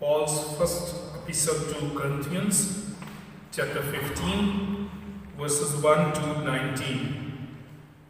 Paul's first epistle to Corinthians, chapter 15, verses 1 to 19.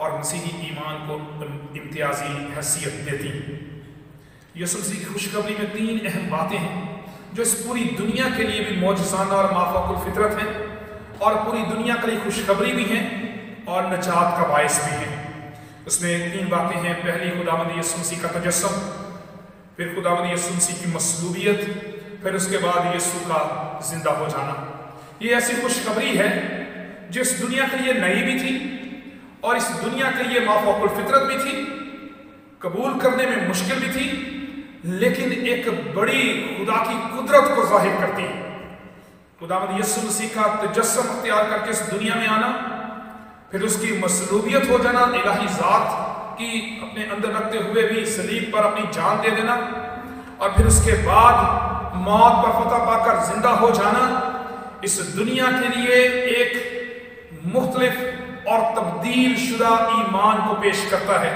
اور مسیحی ایمان کو امتیازی حیثیت دیتی۔ یسوع مسیح کی خوشخبری میں 3 اہم باتیں ہیں جو اس پوری دنیا کے لیے بھی معجزانہ اور مافوق الفطرت ہیں، اور پوری دنیا کے لیے خوشخبری بھی ہیں اور نجات کا باعث بھی ہیں۔ اس میں 3 باتیں ہیں۔ پہلی خداوند یسوع مسیح کا تجسم، پھر خداوند یسوع مسیح کی مصلوبیت، پھر اس کے بعد یسوع کا زندہ ہو جانا۔ یہ ایسی خوشخبری ہے جو اس دنیا کے لیے نئی بھی تھی اور اس دنیا کے لیے مافوق الفطرت بھی تھی، قبول کرنے میں مشکل بھی تھی، لیکن ایک بڑی خدا کی قدرت کو ظاہر کرتی ہے۔ خداوند یسوع مسیح کا تجسم اختیار کر کے اس دنیا میں آنا، پھر اس کی مصلوبیت ہو جانا، الہی ذات کی اپنے اندر رکھتے ہوئے بھی صلیب پر اپنی جان دے دینا، اور پھر اس کے بعد موت پر فتح پا کر زندہ ہو جانا، اس دنیا کے لیے ایک مختلف اور تبدیل شدہ ایمان کو پیش کرتا ہے۔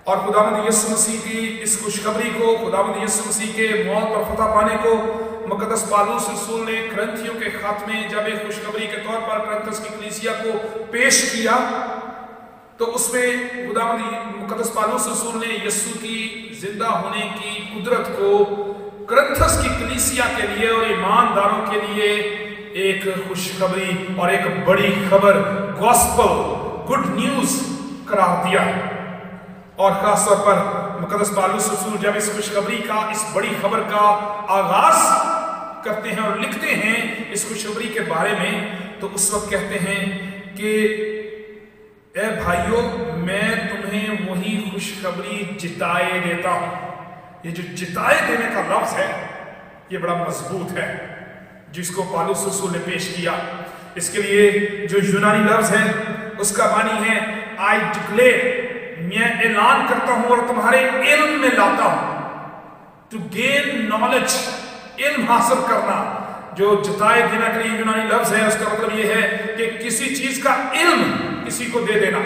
اور خداوند یسوع مسیح کی اس خوشخبری کو، خداوند یسوع مسیح کے موت پر فتح پانے کو مقدس پالوس رسول نے کرنتھیوں کے خط میں جب ایک خوشخبری کے طور پر کرنتھس کی کلیسیا کو پیش کیا، تو اس میں خداوند مقدس پالوس رسول نے یسوع کی زندہ ہونے کی قدرت کو کرنتھس کی کلیسیا کے لیے اور ایمانداروں کے لیے ایک خوشخبری اور ایک بڑی خبر، گوسپل، گڈ نیوز قرار دیا۔ اور خاص طور پر مقدس پالوس رسول جب اس خوشخبری کا، اس بڑی خبر کا آغاز کرتے ہیں اور لکھتے ہیں اس خوشخبری کے بارے میں، تو اس وقت کہتے ہیں کہ اے بھائیو، میں تمہیں وہی خوشخبری جتائے دیتا ہوں۔ یہ جو جتائے دینے کا لفظ ہے یہ بڑا مضبوط ہے جس کو پالوس رسول نے پیش کیا۔ اس کے لیے جو یونانی لفظ ہے اس کا معنی ہے آئی ڈکلیئر، میں اعلان کرتا ہوں اور تمہارے علم میں لاتا ہوں۔ ٹو گین نالج، علم حاصل کرنا۔ جو جتائے دینا کے لیے یونانی لفظ ہے اس کا مطلب یہ ہے کہ کسی چیز کا علم کسی کو دے دینا،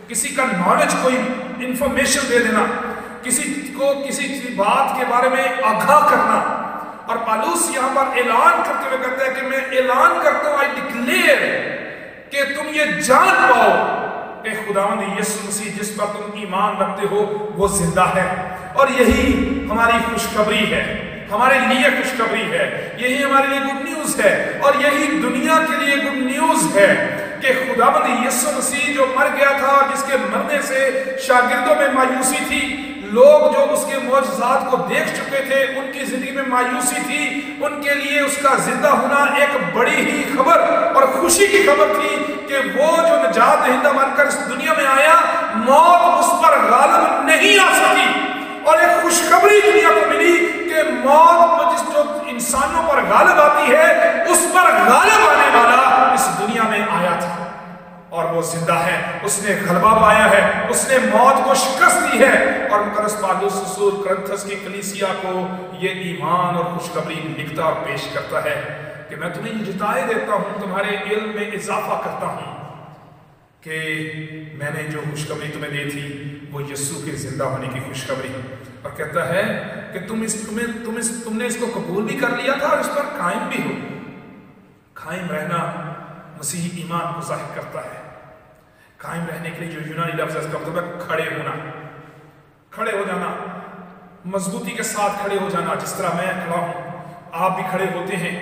کسی کا نالج، کوئی انفارمیشن دے دینا، کسی کو کسی بات کے بارے میں آگاہ کرنا۔ اور پالوس یہاں پر اعلان کرتے ہوئے کہتا ہے کہ میں اعلان کرتا ہوں، آئی ڈکلیئر، کہ تم یہ جان پاؤ کہ خداوند یسوع مسیح جس پر تم ایمان رکھتے ہو وہ زندہ ہے۔ اور یہی ہماری خوشخبری ہے، ہمارے لیے خوشخبری ہے، یہی ہمارے لیے گڈ نیوز ہے، اور یہی دنیا کے لیے گڈ نیوز ہے کہ خداوند یسوع مسیح جو مر گیا تھا اور جس کے مرنے سے شاگردوں میں مایوسی تھی، لوگ جو اس کے معجزات کو دیکھ چکے تھے ان کی زندگی میں مایوسی تھی، ان کے لیے اس کا زندہ ہونا ایک بڑی ہی خبر اور خوشی کی خبر تھی کہ وہ جو نجات دہندہ بن کر اس دنیا میں آیا، موت اس پر غالب نہیں آ سکی۔ اور ایک خوشخبری دنیا کو ملی کہ موت جس جو انسانوں پر غالب آتی ہے اس پر غالب آنے والا اس دنیا میں آیا تھا، اور وہ زندہ ہے، اس نے غلبہ پایا ہے، اس نے موت کو شکست دی ہے۔ اور مقدس پالوس رسول کرنتھس کی کلیسیا کو یہ ایمان اور خوشخبری لکھتا اور پیش کرتا ہے کہ میں تمہیں یہ جتائے دیتا ہوں، تمہارے علم میں اضافہ کرتا ہوں کہ میں نے جو خوشخبری تمہیں دی تھی وہ یسوع کے زندہ ہونے کی خوشخبری، اور کہتا ہے کہ تم نے اس کو قبول بھی کر لیا تھا اور اس پر قائم بھی ہو۔ قائم رہنا مسیحی ایمان کو ظاہر کرتا ہے۔ قائم رہنے کے لیے جو یونانی لفظ ہے اس کا مطلب ہے کھڑے ہونا، کھڑے ہو جانا، مضبوطی کے ساتھ کھڑے ہو جانا۔ جس طرح میں کھڑا ہوں آپ بھی کھڑے ہوتے ہیں،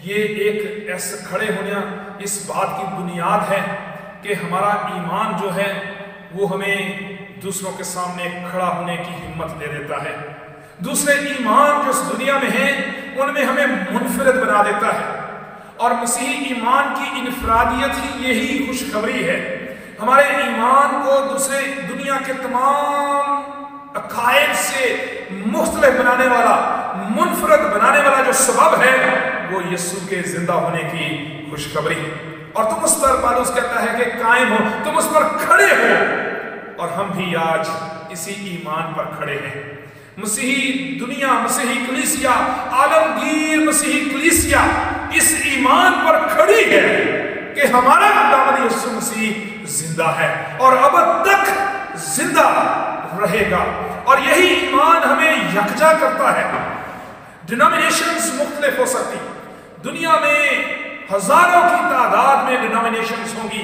یہ ایک ایسا کھڑے ہونا اس بات کی بنیاد ہے کہ ہمارا ایمان جو ہے وہ ہمیں دوسروں کے سامنے کھڑا ہونے کی ہمت دے دیتا ہے۔ دوسرے ایمان جو اس دنیا میں ہیں ان میں ہمیں منفرد بنا دیتا ہے، اور مسیحی ایمان کی انفرادیت ہی یہی خوشخبری ہے۔ ہمارے ایمان کو دوسرے دنیا کے تمام عقائد سے مختلف بنانے والا، منفرد بنانے والا جو سبب ہے وہ یسوع کے زندہ ہونے کی خوشخبری، اور تم اس پر، پالوس کہتا ہے کہ قائم ہو، تم اس پر کھڑے ہو، اور ہم بھی آج اسی ایمان پر کھڑے ہیں۔ مسیحی دنیا، مسیحی کلیسیا، عالمگیر مسیحی کلیسیا اس ایمان پر کھڑی ہے کہ ہمارا خداوند یسوع مسیح زندہ ہے اور اب تک زندہ رہے گا، اور یہی ایمان ہمیں یکجا کرتا ہے۔ ڈینامینیشنز مختلف ہو سکتی، دنیا میں ہزاروں کی تعداد میں ڈینامینیشنز ہوں گی،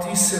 30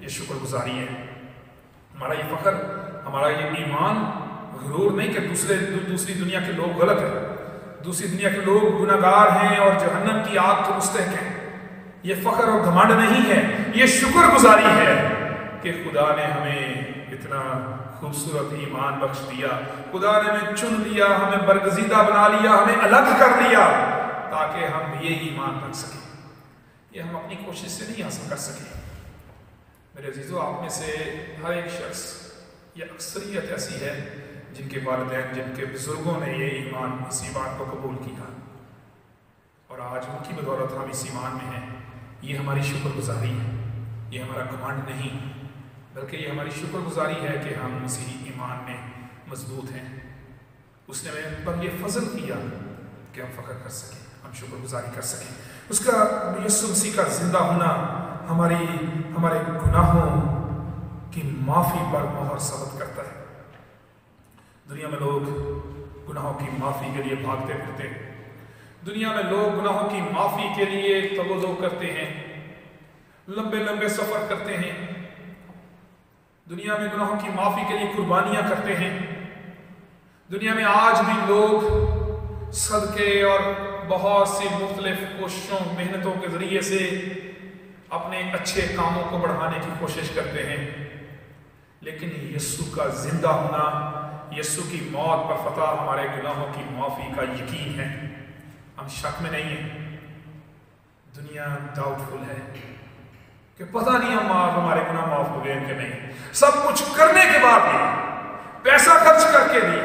یہ شکر گزاری ہے۔ ہمارا یہ فخر، ہمارا یہ ایمان غرور نہیں کہ دوسری دنیا کے لوگ غلط ہیں، دوسری دنیا کے لوگ گناہگار ہیں اور جہنم کی آگ کے مستحق ہیں۔ یہ فخر اور گھمنڈ نہیں ہے، یہ شکر گزاری ہے کہ خدا نے ہمیں اتنا خوبصورت ایمان بخش دیا، خدا نے ہمیں چن لیا، ہمیں برگزیدہ بنا لیا، ہمیں الگ کر لیا تاکہ ہم یہ ایمان رکھ سکیں۔ یہ ہم اپنی کوشش سے نہیں حاصل کر سکیں۔ میرے عزیزو، آپ میں سے ہر ایک شخص یا اکثریت ایسی ہے جن کے والدین، جن کے بزرگوں نے یہ ایمان، اس ایمان کو قبول کیا اور آج ان کی بدولت ہم اس ایمان میں ہیں۔ یہ ہماری شکر گزاری ہے، یہ ہمارا گھمنڈ نہیں، بلکہ یہ ہماری شکر گزاری ہے کہ ہم مسیحی ایمان میں مضبوط ہیں۔ اس نے ہمیں پر یہ فضل کیا کہ ہم فخر کر سکیں، ہم شکر گزاری کر سکیں۔ اس کا یسوع مسیح کا زندہ ہونا ہمارے گناہوں کی معافی پر مہر ثابت کرتا ہے۔ دنیا میں لوگ گناہوں کی معافی کے لیے بھاگتے پھرتے ہیں، دنیا میں لوگ گناہوں کی معافی کے لیے تبدو کرتے ہیں، لمبے لمبے سفر کرتے ہیں، دنیا میں گناہوں کی معافی کے لیے قربانیاں کرتے ہیں۔ دنیا میں آج بھی لوگ صدقے اور بہت سی مختلف کوششوں، محنتوں کے ذریعے سے اپنے اچھے کاموں کو بڑھانے کی کوشش کرتے ہیں، لیکن یسوع کا زندہ ہونا، یسوع کی موت پر فتح ہمارے گناہوں کی معافی کا یقین ہے۔ ہم شک میں نہیں ہیں۔ دنیا ڈاؤٹ فل ہے کہ پتہ نہیں ہمارے گناہ معاف ہو گئے کہ نہیں۔ سب کچھ کرنے کے بعد بھی، پیسہ خرچ کر کے بھی،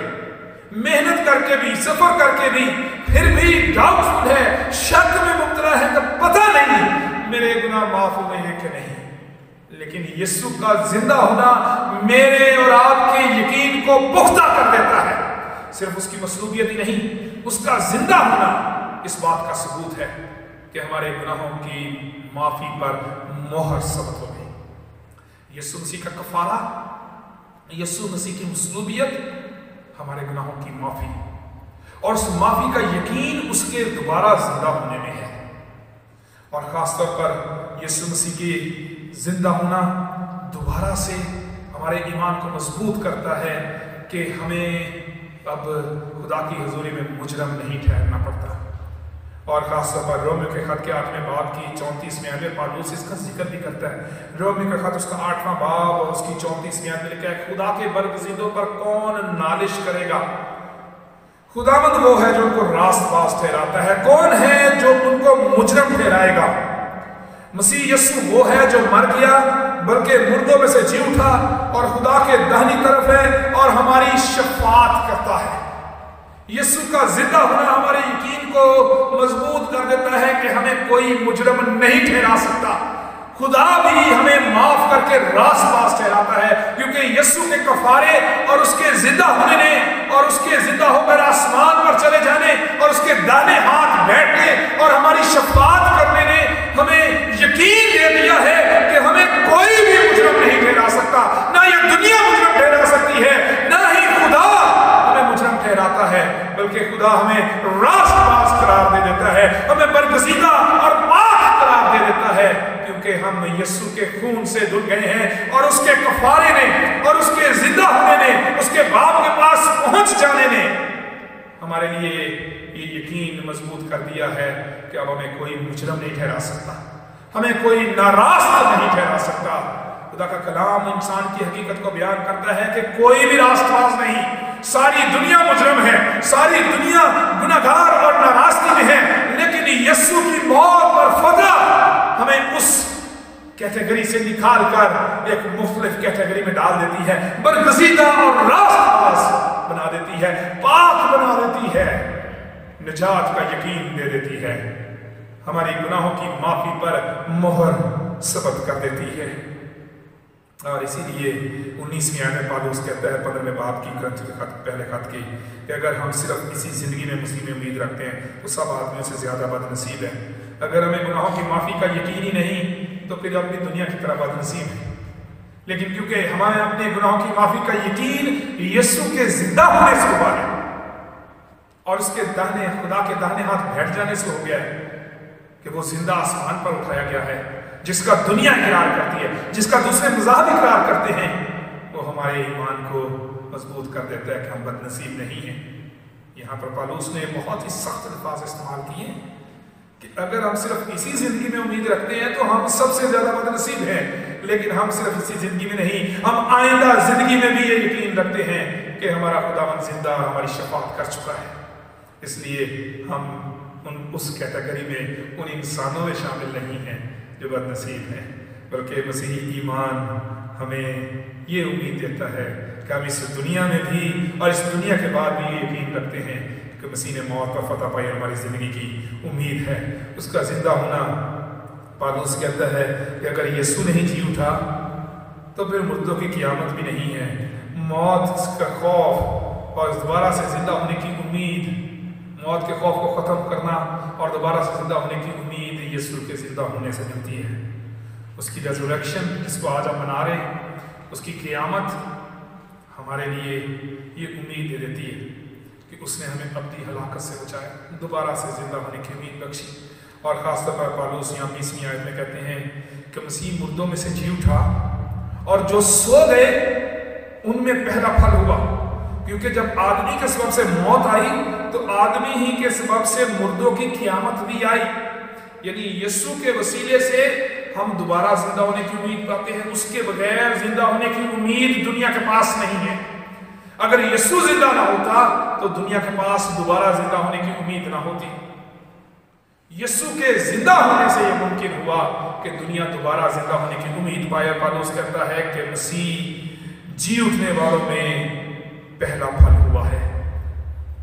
محنت کر کے بھی، سفر کر کے بھی، پھر بھی ڈاؤٹ فل ہے، شک میں مبتلا ہے کہ پتہ نہیں میرے گناہ معاف ہوئے ہیں کہ نہیں۔ لیکن یسوع کا زندہ ہونا میرے اور آپ کے یقین کو پختہ کر دیتا ہے۔ صرف اس کی مصلوبیت ہی نہیں، اس کا زندہ ہونا اس بات کا ثبوت ہے کہ ہمارے گناہوں کی معافی پر مہر ثبت ہو گئی۔ یسوع مسیح کا کفارہ، یسوع مسیح کی مصلوبیت ہمارے گناہوں کی معافی، اور اس معافی کا یقین اس کے دوبارہ زندہ ہونے میں ہے۔ اور خاص طور پر یسوع مسیح کی زندہ ہونا دوبارہ سے ہمارے ایمان کو مضبوط کرتا ہے کہ ہمیں اب خدا کی حضوری میں مجرم نہیں ٹھہرنا پڑتا۔ اور خاص طور پر رومیو کے خط کے 8ویں باب کی 34ویں آیت میں پالوس اس کا ذکر بھی کرتا ہے۔ رومیو کا خط اس کا 8واں باب اور اس کی 34ویں آیت میں لکھا ہے، خدا کے برگزیدوں پر کون نالش کرے گا؟ خداوند وہ ہے جو ان کو راست باز ٹھہراتا ہے، کون ہے جو ان کو مجرم ٹھہرائے گا؟ مسیح یسوع وہ ہے جو مر گیا بلکہ مردوں میں سے جی اٹھا اور خدا کے داہنی طرف ہے اور ہماری شفاعت کرتا ہے۔ یسوع کا زندہ ہونا ہمارے یقین کو مضبوط کر دیتا ہے کہ ہمیں کوئی مجرم نہیں ٹھہرا سکتا۔ خدا بھی ہمیں معاف کر کے راست باز ٹھہراتا ہے، کیونکہ یسوع کے کفارے اور اس کے زندہ ہونے نے اور اس کے زندہ ہو کر آسمان پر چلے جانے اور اس کے داہنے ہاتھ بیٹھنے اور ہماری شفاعت کرنے نے ہمیں یقین دے دیا ہے کہ ہمیں کوئی بھی مجرم نہیں ٹھہرا سکتا، نہ یہ دنیا مجرم ٹھہرا سکتی ہے، نہ ہی خدا ہمیں مجرم ٹھہراتا ہے، بلکہ خدا ہمیں راست باز قرار دے دیتا ہے، ہمیں برگزیدہ اور پاک قرار دے دیتا ہے، کیونکہ ہم یسوع کے خون سے دھل گئے ہیں اور اس کے کفارے نے اور اس کے زندہ ہونے نے، اس کے باپ کے پاس پہنچ جانے نے ہمارے لیے یہ یقین مضبوط کر دیا ہے کہ اب ہمیں کوئی مجرم نہیں ٹھہرا سکتا، ہمیں کوئی ناراست نہیں ٹھہرا سکتا۔ خدا کا کلام انسان کی حقیقت کو بیان کرتا ہے کہ کوئی بھی راست باز نہیں، ساری دنیا مجرم ہے، ساری دنیا گناہگار اور ناراستی میں ہے، لیکن یسوع کی موت اور فتح ہمیں اس کیٹیگری سے نکال کر ایک مختلف کیٹیگری میں ڈال دیتی ہے، برگزیدہ اور راست باز بنا دیتی ہے، پاک بنا دیتی ہے، نجات کا یقین دے دیتی ہے، ہماری گناہوں کی معافی پر مہر ثبت کر دیتی ہے۔ اور اسی لیے 19ویں آیت میں پالوس کہتا ہے 15ویں باب کی کرنتھیوں کے خط پہلے خط کی کہ اگر ہم صرف اسی زندگی میں مسیح میں امید رکھتے ہیں تو سب آدمیوں سے زیادہ بد نصیب ہیں۔ اگر ہمیں گناہوں کی معافی کا یقین ہی نہیں تو پھر اپنی دنیا کی طرح بد نصیب ہیں، لیکن کیونکہ ہمیں اپنے گناہوں کی معافی کا یقین یسوع کے زندہ ہونے سے ہوا ہے اور اس کے خدا کے داہنے ہاتھ بیٹھ جانے سے ہو گیا ہے کہ وہ زندہ آسمان پر اٹھایا گیا ہے، جس کا دنیا اقرار کرتی ہے، جس کا دوسرے مذاہب اقرار کرتے ہیں، وہ ہمارے ایمان کو مضبوط کر دیتا ہے کہ ہم بد نصیب نہیں ہیں۔ یہاں پر پالوس نے بہت ہی سخت الفاظ استعمال کیے کہ اگر ہم صرف اسی زندگی میں امید رکھتے ہیں تو ہم سب سے زیادہ بد نصیب ہیں، لیکن ہم صرف اسی زندگی میں نہیں، ہم آئندہ زندگی میں بھی یہ یقین رکھتے ہیں کہ ہمارا خداوند زندہ اور ہماری شفاعت کر چکا ہے۔ اس لیے ہم اس کیٹیگری میں ان انسانوں میں شامل نہیں ہیں جو بد نصیب ہیں، بلکہ مسیحی ایمان ہمیں یہ امید دیتا ہے کہ ہم اس دنیا میں بھی اور اس دنیا کے بعد بھی یہ یقین رکھتے ہیں کہ مسیح نے موت پر فتح پائی، ہماری زندگی کی امید ہے اس کا زندہ ہونا۔ پالوس کہتا ہے کہ اگر یسوع نہیں جی اٹھا تو پھر مردوں کی قیامت بھی نہیں ہے۔ موت کا خوف اور دوبارہ سے زندہ ہونے کی امید، موت کے خوف کو ختم کرنا اور دوبارہ سے زندہ ہونے کی امید یسوع کے زندہ ہونے سے ملتی ہے۔ اس کی ریزوریکشن جس کو آج ہم منا رہے ہیں، اس کی قیامت ہمارے لیے یہ امید دے دیتی ہے کہ اس نے ہمیں ابدی ہلاکت سے بچایا، دوبارہ سے زندہ ہونے کی امید بخشی۔ اور خاص طور پر پالوس یہاں 20ویں آیت میں کہتے ہیں کہ مسیح مردوں میں سے جی اٹھا اور جو سو گئے ان میں پہلا پھل ہوا، کیونکہ جب آدمی کے سبب سے موت آئی تو آدمی ہی کے سبب سے مردوں کی قیامت بھی آئی، یعنی یسوع کے وسیلے سے ہم دوبارہ زندہ ہونے کی امید پاتے ہیں۔ اس کے بغیر زندہ ہونے کی امید دنیا کے پاس نہیں ہے۔ اگر یسوع زندہ نہ ہوتا تو دنیا کے پاس دوبارہ زندہ ہونے کی امید نہ ہوتی۔ یسوع کے زندہ ہونے سے یہ ممکن ہوا کہ دنیا دوبارہ زندہ ہونے کی امید پائے۔ پالوس کہتا ہے کہ مسیح جی اٹھنے والوں میں پہلا پھل ہوا ہے۔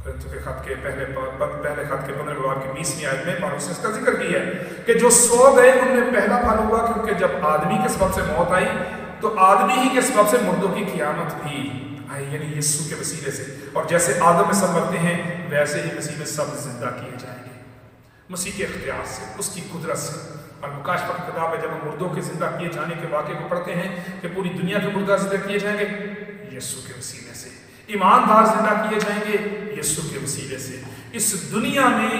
کرنتھیوں کے خط کے پہلے خط کے 15 باب کی 20ویں آیت میں پالوس نے اس کا ذکر کیا ہے کہ جو سو گئے ان میں پہلا پھل ہوا، کیونکہ جب آدمی کے سبب سے موت آئی تو آدمی ہی کے سبب سے مردوں کی قیامت بھی آئی، یعنی یسوع کے وسیلے سے۔ اور جیسے آدم میں سب مرتے ہیں ویسے ہی مسیح میں سب زندہ کیے جائیں گے، مسیح کے اختیار سے، اس کی قدرت سے۔ اور مکاشفہ کی کتاب ہے جب ہم مردوں کے زندہ کیے جانے کے واقعے کو پڑھتے ہیں کہ پوری دنیا کے مردہ زندہ کیے جائیں گے یسوع کے وسیلے سے، ایماندار زندہ کیے جائیں گے یسوع کے وسیلے سے۔ اس دنیا میں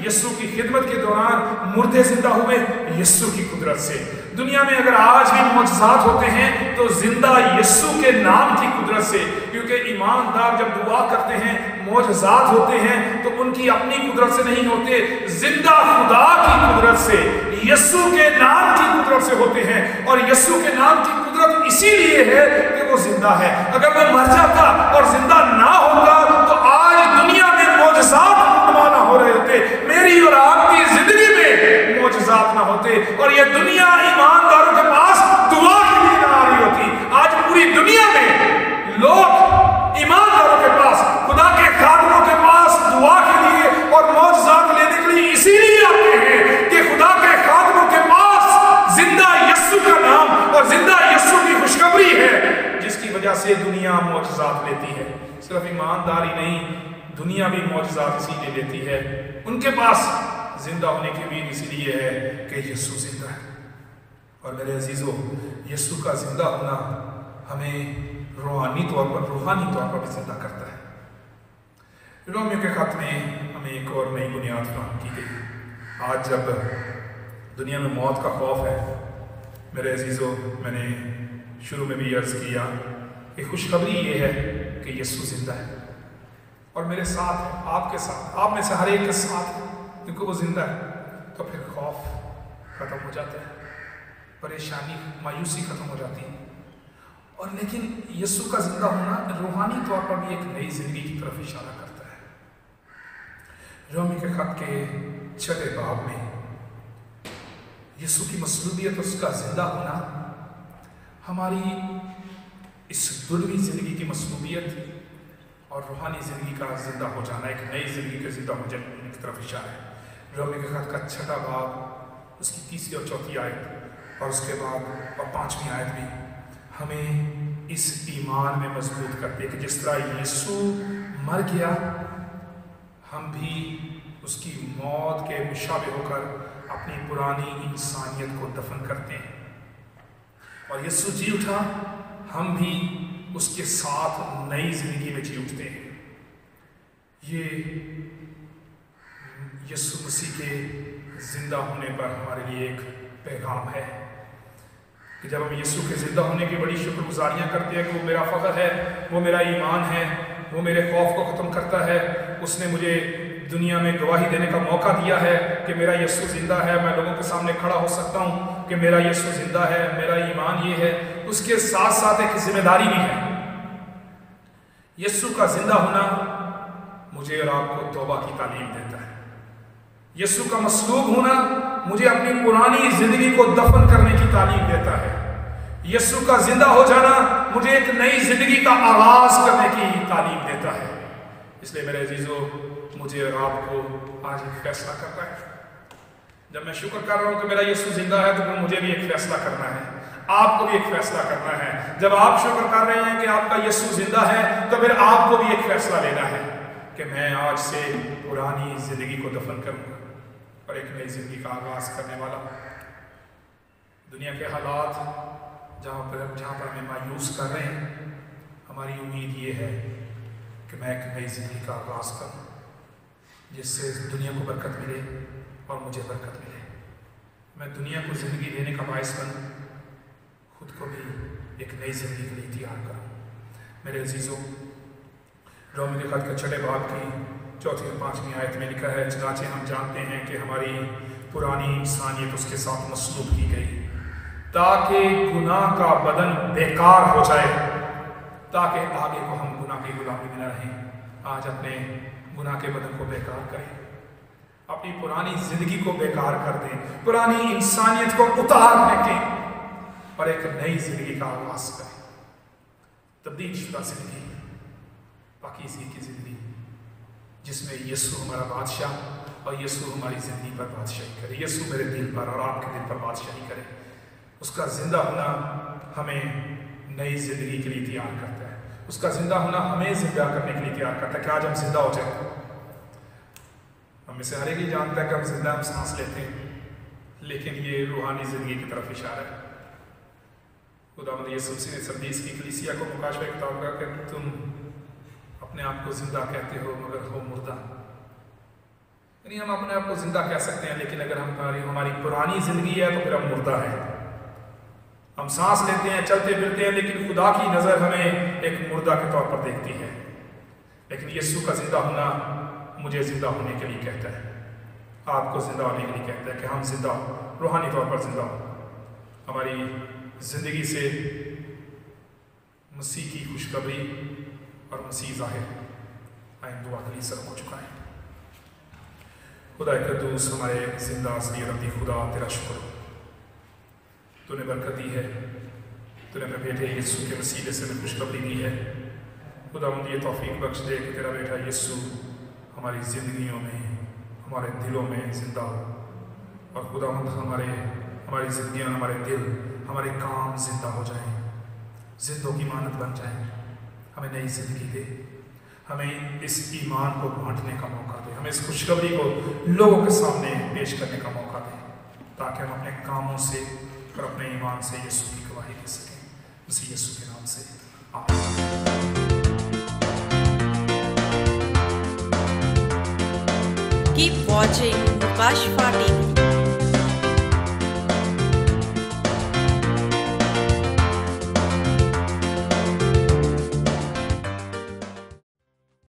یسوع کی خدمت کے دوران مردے زندہ ہوئے یسوع کی قدرت سے۔ دنیا میں اگر آج بھی معجزات ہوتے ہیں تو زندہ یسوع کے نام کی قدرت سے، کیونکہ ایماندار جب دعا کرتے ہیں معجزات ہوتے ہیں تو ان کی اپنی قدرت سے نہیں ہوتے، زندہ خدا کی قدرت سے، یسوع کے نام کی قدرت سے ہوتے ہیں۔ اور یسوع کے نام کی قدرت اسی لیے ہے کہ وہ زندہ ہے۔ اگر وہ مر جاتا اور زندہ نہ ہوتا تو آج دنیا میں معجزات نمایاں ہو رہے ہوتے، میری اور آپ کی زندگی میں معجزات نہ ہوتے، اور یہ دنیا ایمانداروں کے پاس دعا کے لیے نہ آ رہی ہوتی۔ آج پوری دنیا میں لوگ ایمانداروں کے پاس، خدا کے خادموں کے پاس دعا کے لیے اور معجزات لینے کے لیے اسی لیے آتے ہیں کہ خدا کے خادموں کے پاس زندہ یسوع کا نام اور زندہ یسوع کی خوشخبری ہے، جس کی وجہ سے دنیا معجزات لیتی ہے۔ صرف ایمانداری نہیں، دنیا بھی معجزات اسی لیے لیتی ہے، ان کے پاس زندہ ہونے کی امید اسی لیے ہے کہ یسوع زندہ ہے۔ اور میرے عزیزو، یسوع کا زندہ ہونا ہمیں روحانی طور پر بھی زندہ کرتا ہے۔ رومیو کے خط میں ہمیں ایک اور نئی بنیاد فراہم کی گئی۔ آج جب دنیا میں موت کا خوف ہے، میرے عزیزو، میں نے شروع میں بھی عرض کیا کہ خوشخبری یہ ہے کہ یسوع زندہ ہے اور میرے ساتھ ہے، آپ کے ساتھ، آپ میں سے ہر ایک کے ساتھ، کیونکہ وہ زندہ ہے۔ تو پھر خوف ختم ہو جاتا ہے، پریشانی، مایوسی ختم ہو جاتی ہے۔ اور لیکن یسوع کا زندہ ہونا روحانی طور پر بھی ایک نئی زندگی کی طرف اشارہ کرتا ہے۔ رومی کے خط کے 6 باب میں یسوع کی مصلوبیت، اس کا زندہ ہونا ہماری اس دنیوی زندگی کی مصلوبیت اور روحانی زندگی کا زندہ ہو جانا، ایک نئی زندگی کے زندہ ہو جانے کی طرف اشارہ ہے۔ رومی کے خط کا 6 باب، اس کی 3 اور 4 آیت اور اس کے بعد اور 5ویں آیت بھی ہمیں اس ایمان میں مضبوط کرتے کہ جس طرح یسوع مر گیا، ہم بھی اس کی موت کے مشابہ ہو کر اپنی پرانی انسانیت کو دفن کرتے ہیں۔ اور یسوع جی اٹھا، ہم بھی اس کے ساتھ نئی زندگی میں جی اٹھتے ہیں۔ یہ یسوع مسیح کے زندہ ہونے پر ہمارے لیے ایک پیغام ہے کہ جب ہم یسوع کے زندہ ہونے کی بڑی شکر گزاریاں کرتے ہیں کہ وہ میرا فخر ہے، وہ میرا ایمان ہے، وہ میرے خوف کو ختم کرتا ہے، اس نے مجھے دنیا میں گواہی دینے کا موقع دیا ہے کہ میرا یسوع زندہ ہے، میں لوگوں کے سامنے کھڑا ہو سکتا ہوں کہ میرا یسوع زندہ ہے، میرا ایمان یہ ہے، اس کے ساتھ ساتھ ایک ذمہ داری بھی ہے۔ یسوع کا زندہ ہونا مجھے اور آپ کو توبہ کی تعلیم دیتا ہے۔ یسوع کا مصلوب ہونا مجھے اپنی پرانی زندگی کو دفن کرنے کی تعلیم دیتا ہے۔ یسوع کا زندہ ہو جانا مجھے ایک نئی زندگی کا آغاز کرنے کی تعلیم دیتا ہے۔ اس لیے میرے عزیزو، مجھے اور آپ کو آج ایک فیصلہ کرنا ہے۔ جب میں شکر کر رہا ہوں کہ میرا یسوع زندہ ہے تو پھر مجھے بھی ایک فیصلہ کرنا ہے، آپ کو بھی ایک فیصلہ کرنا ہے۔ جب آپ شکر کر رہے ہیں کہ آپ کا یسوع زندہ ہے تو پھر آپ کو بھی ایک فیصلہ لینا ہے کہ میں آج سے پرانی زندگی کو دفن کروں گا اور ایک نئی زندگی کا آغاز کرنے والا ہوں۔ دنیا کے حالات جہاں پر ہمیں مایوس کر رہے ہیں، ہماری امید یہ ہے کہ میں ایک نئی زندگی کا آغاز کروں جس سے دنیا کو برکت ملے اور مجھے برکت ملے۔ میں دنیا کو زندگی دینے کا باعث بنوں، خود کو بھی ایک نئی زندگی کے لیے تیار کروں۔ میرے عزیزوں، رومیو کے خط کے 6 باب کی 4 اور 5 آیت میں لکھا ہے، چنانچہ ہم جانتے ہیں کہ ہماری پرانی انسانیت اس کے ساتھ مصلوب کی گئی تاکہ گناہ کا بدن بیکار ہو جائے، تاکہ آگے کو ہم گناہ کی غلامی میں نہ رہیں۔ آج اپنے گناہ کے بدن کو بیکار کریں، اپنی پرانی زندگی کو بیکار کر دیں، پرانی انسانیت کو اتار پھینکیں اور ایک نئی زندگی کا آغاز کریں۔ تبدیل شدہ زندگی، پاکیزگی کی زندگی، جس میں یسوع ہمارا بادشاہ اور یسوع ہماری زندگی پر بادشاہی کرے، یسوع میرے دل پر اور آپ کے دل پر بادشاہی کرے۔ اس کا زندہ ہونا ہمیں نئی زندگی کے لیے تیار کرتا ہے، اس کا زندہ ہونا ہمیں زندہ کرنے کے لیے تیار کرتا ہے کہ آج ہم زندہ ہو جائیں۔ ہم میں سے ہر ایک ہی جانتا ہے کہ ہم زندہ ہم سانس لیتے ہیں، لیکن یہ روحانی زندگی کی طرف اشارہ ہے۔ خداوند یسوع مسیح نے سردیس کی کلیسیا کو مکاشفہ کتاب کا کہ تم اپنے آپ کو زندہ کہتے ہو مگر ہو مردہ۔ یعنی ہم اپنے آپ کو زندہ کہہ سکتے ہیں، لیکن اگر ہماری پرانی زندگی ہے تو پھر ہم مردہ ہیں۔ ہم سانس لیتے ہیں، چلتے پھرتے ہیں، لیکن خدا کی نظر ہمیں ایک مردہ کے طور پر دیکھتی ہے۔ لیکن یسوع کا زندہ ہونا مجھے زندہ ہونے کے لیے کہتا ہے، آپ کو زندہ ہونے کے لیے کہتا ہے کہ ہم زندہ ہوں، روحانی طور پر زندہ ہوں۔ ہماری زندگی سے مسیح کی خوشخبری اور مسیح ظاہر آئند دعا کے لیے سر ہو چکا ہے۔ خدا قدوس، ہمارے زندہ اصلی ربی خدا، تیرا شکر، تو نے برکت دی ہے، تو نے اپنے بیٹے یسوع کے وسیلے سے ہمیں خوشخبری دی ہے۔ خداوند یہ توفیق بخش دے کہ تیرا بیٹا یسوع ہماری زندگیوں میں، ہمارے دلوں میں زندہ ہو، اور خداوند ہماری زندگیاں، ہمارے دل، ہمارے کام زندہ ہو جائیں، زندوں کی مانند بن جائیں۔ ہمیں نئی زندگی دے، ہمیں اس ایمان کو بانٹنے کا موقع دے، ہمیں اس خوشخبری کو لوگوں کے سامنے پیش کرنے کا موقع دے، تاکہ ہم اپنے کاموں سے اور اپنے ایمان سے یسوع کی گواہی دے سکیں۔ مسیح یسوع کے نام سے آمین۔ Keep watching Mukashfa TV.